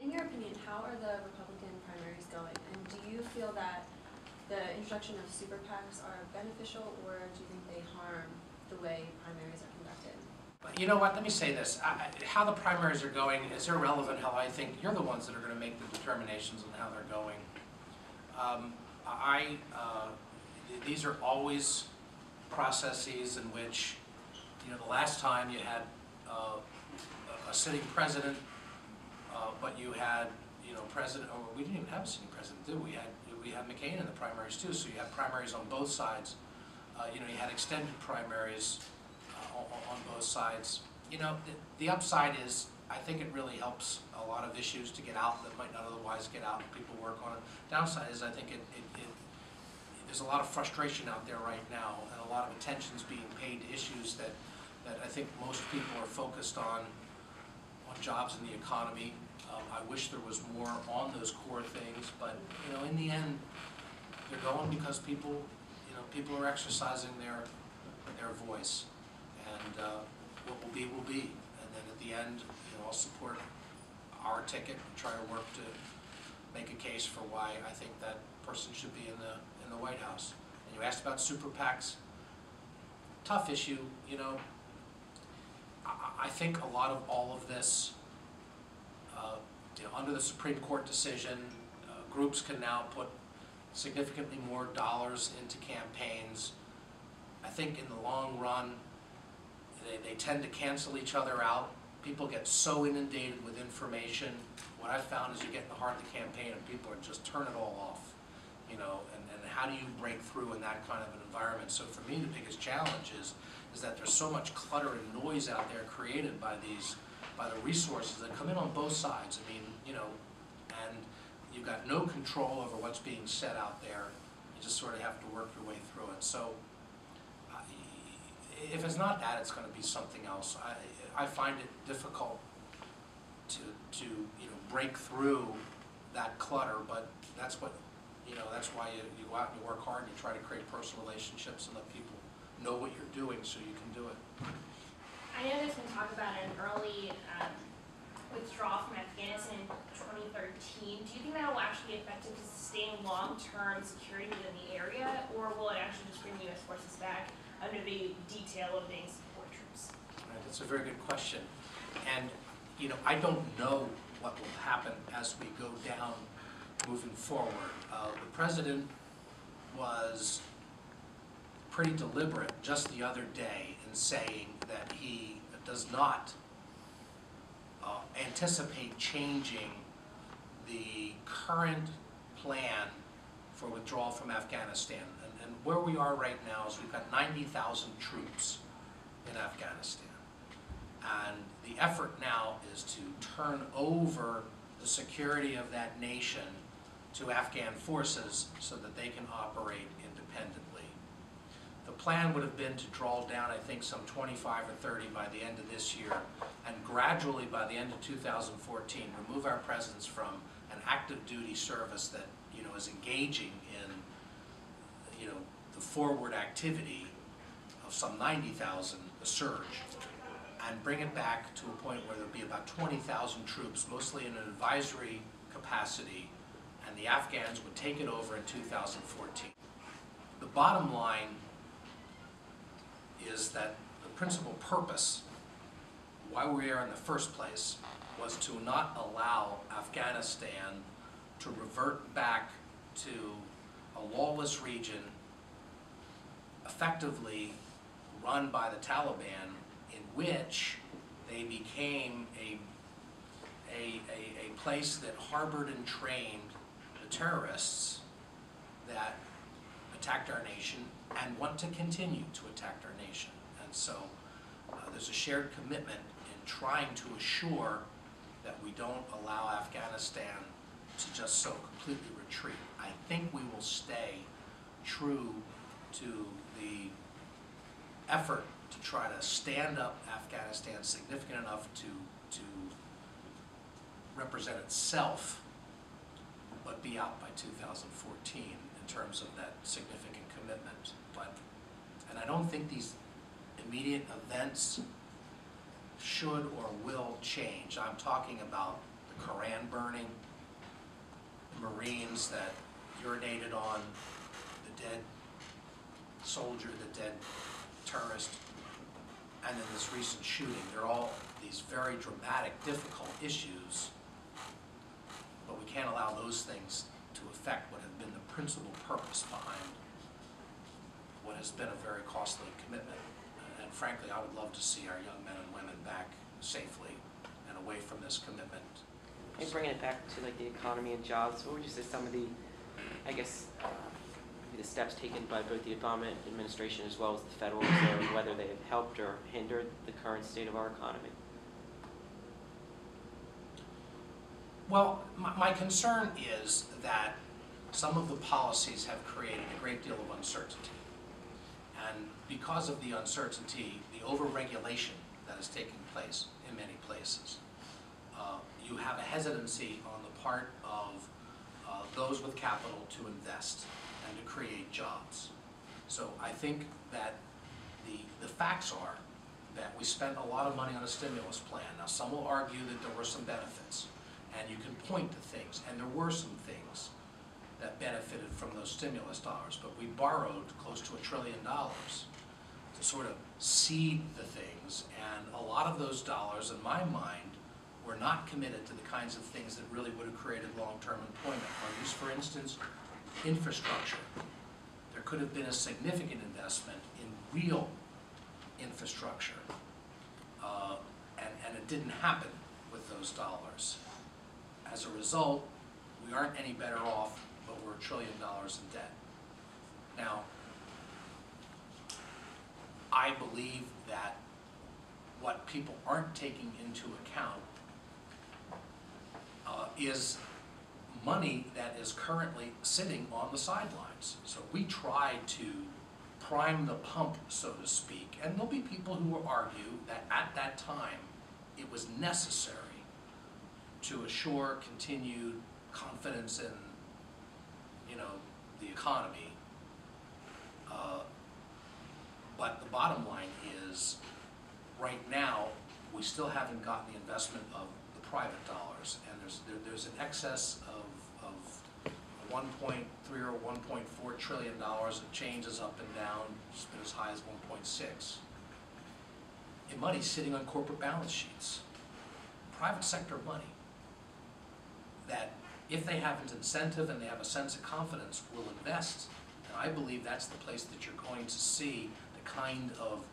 In your opinion, how are the Republican primaries going? And do you feel that the introduction of super PACs are beneficial, or do you think they harm the way primaries are conducted? You know what, let me say this. How the primaries are going is irrelevant. How I think you're the ones that are going to make the determinations on how they're going. These are always processes in which, you know, the last time you had a sitting president, but you had, you know, or we didn't even have a sitting president, did we? We had McCain in the primaries too, so you had primaries on both sides. You know, you had extended primaries on both sides. You know, the upside is, I think it really helps a lot of issues to get out that might not otherwise get out and people work on it. Downside is I think there's a lot of frustration out there right now, and a lot of attention's being paid to issues that I think most people are focused on jobs in the economy. I wish there was more on those core things, but you know, in the end, they're going because people are exercising their voice, and what will be will be. And then at the end, you know, I'll support our ticket and try to work to make a case for why I think that person should be in the White House. And you asked about super PACs. Tough issue, you know. I think a lot of all of this, you know, under the Supreme Court decision, groups can now put significantly more dollars into campaigns. I think in the long run, they tend to cancel each other out. People get so inundated with information. What I've found is you get in the heart of the campaign and people are just turn it all off, you know, and how do you break through in that kind of an environment? So for me, the biggest challenge is that there's so much clutter and noise out there created by the resources that come in on both sides. I mean, you know, and you've got no control over what's being said out there. You just sort of have to work your way through it. So if it's not that, it's going to be something else. I find it difficult to you know, break through that clutter, but that's what, you know, that's why you go out and you work hard and you try to create personal relationships and let people know what you're doing so you can do it. I know there's been talk about an early withdrawal from Afghanistan in 2013. Do you think that will actually be effective to sustain long-term security within the area, or will it actually just bring U.S. forces back under the detail of being support troops? Right, that's a very good question. And, you know, I don't know what will happen as we go down moving forward. The president was pretty deliberate just the other day in saying that he does not anticipate changing the current plan for withdrawal from Afghanistan. And where we are right now is we've got 90,000 troops in Afghanistan. And the effort now is to turn over the security of that nation to Afghan forces so that they can operate independently. The plan would have been to draw down, I think, some 25 or 30 by the end of this year, and gradually by the end of 2014 remove our presence from an active duty service that, you know, is engaging in, you know, the forward activity of some 90,000, the surge, and bring it back to a point where there'll be about 20,000 troops, mostly in an advisory capacity, and the Afghans would take it over in 2014. The bottom line is that the principal purpose why we were here in the first place was to not allow Afghanistan to revert back to a lawless region effectively run by the Taliban, in which they became a place that harbored and trained the terrorists that attacked our nation and want to continue to attack our nation. And so there's a shared commitment in trying to assure that we don't allow Afghanistan to just so completely retreat. I think we will stay true to the effort to try to stand up Afghanistan significant enough to represent itself, but be out by 2014 in terms of that significant commitment. And I don't think these immediate events should or will change. I'm talking about the Koran burning, the Marines that urinated on the dead soldier, the dead terrorist, and then this recent shooting. They're all these very dramatic, difficult issues, but we can't allow those things to affect what have been the principal purpose behind what has been a very costly commitment. And frankly, I would love to see our young men and women back safely and away from this commitment. And bringing it back to like the economy and jobs, what would you say some of the, I guess, maybe the steps taken by both the Obama administration as well as the Federal Reserve, whether they have helped or hindered the current state of our economy? Well, my concern is that some of the policies have created a great deal of uncertainty. And because of the uncertainty, the overregulation that is taking place in many places, you have a hesitancy on the part of those with capital to invest and to create jobs. So I think that the facts are that we spent a lot of money on a stimulus plan. Now, some will argue that there were some benefits, and you can point to things, and there were some things that benefited from those stimulus dollars, but we borrowed close to $1 trillion to sort of seed the things, and a lot of those dollars, in my mind, were not committed to the kinds of things that really would have created long-term employment. Or use, for instance, infrastructure. There could have been a significant investment in real infrastructure, and it didn't happen with those dollars. As a result, we aren't any better off, but we're $1 trillion in debt. Now, I believe that what people aren't taking into account is money that is currently sitting on the sidelines. So we try to prime the pump, so to speak, and there'll be people who will argue that at that time it was necessary to assure continued confidence in, the economy. But the bottom line is, right now, we still haven't gotten the investment of the private dollars, and there's an excess of 1.3 or 1.4 trillion dollars. It changes up and down. It's been as high as 1.6. In money sitting on corporate balance sheets, private sector money, that if they have an incentive and they have a sense of confidence, will invest. And I believe that's the place that you're going to see the kind of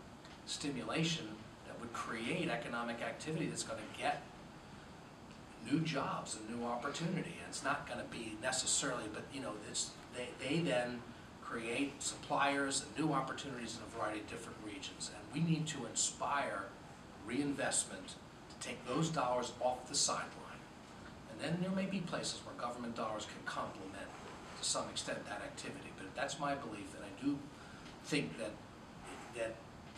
stimulation that would create economic activity that's going to get new jobs and new opportunity. And it's not going to be necessarily, but they then create suppliers and new opportunities in a variety of different regions. And we need to inspire reinvestment to take those dollars off the sideline. And then there may be places where government dollars can complement to some extent that activity. But that's my belief, and I do think that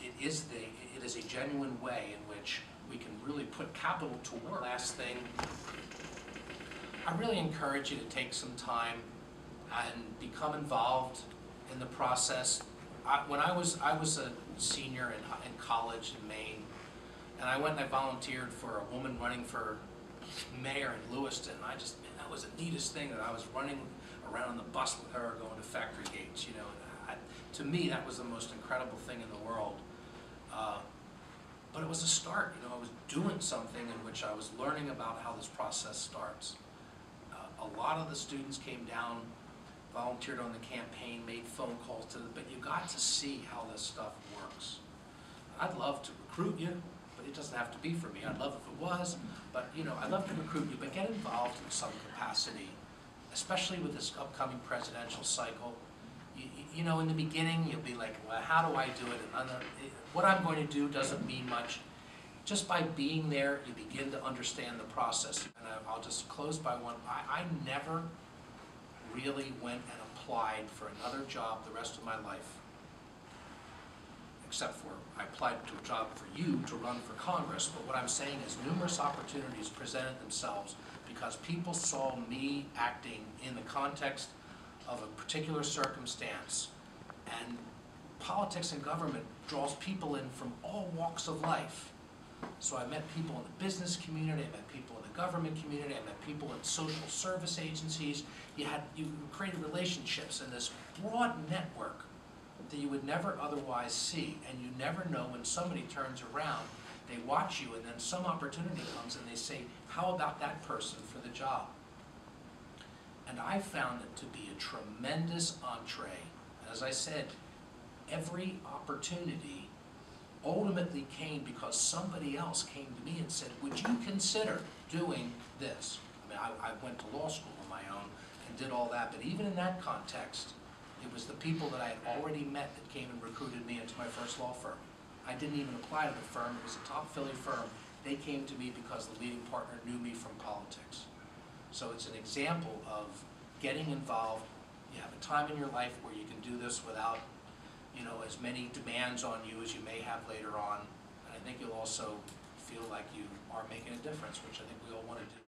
it is a genuine way in which we can really put capital to work. Last thing, I really encourage you to take some time and become involved in the process. When I was a senior in college in Maine, and I went and I volunteered for a woman running for mayor in Lewiston. That was the neatest thing, that I was running around on the bus with her, going to factory gates. To me, that was the most incredible thing in the world. But it was a start. I was doing something in which I was learning about how this process starts. A lot of the students came down, volunteered on the campaign, made phone calls to them, but you got to see how this stuff works. I'd love to recruit you, but it doesn't have to be for me. I'd love if it was, but I'd love to recruit you, but get involved in some capacity, especially with this upcoming presidential cycle. In the beginning, you'll be like, well, how do I do it? And what I'm going to do doesn't mean much. Just by being there, you begin to understand the process. And I'll just close by one. I never really went and applied for another job the rest of my life, except for I applied to a job for you to run for Congress. But what I'm saying is numerous opportunities presented themselves because people saw me acting in the context of a particular circumstance. And politics and government draws people in from all walks of life. So I met people in the business community, I met people in the government community, I met people in social service agencies. You created relationships in this broad network that you would never otherwise see, and you never know when somebody turns around, they watch you, and then some opportunity comes and they say, how about that person for the job? And I found it to be a tremendous entree. As I said, every opportunity ultimately came because somebody else came to me and said, would you consider doing this? I mean, I went to law school on my own and did all that, but even in that context, it was the people that I had already met that came and recruited me into my first law firm. I didn't even apply to the firm. It was a top Philly firm. They came to me because the leading partner knew me from politics. So it's an example of getting involved. You have a time in your life where you can do this without, as many demands on you as you may have later on. And I think you'll also feel like you are making a difference, which I think we all want to do.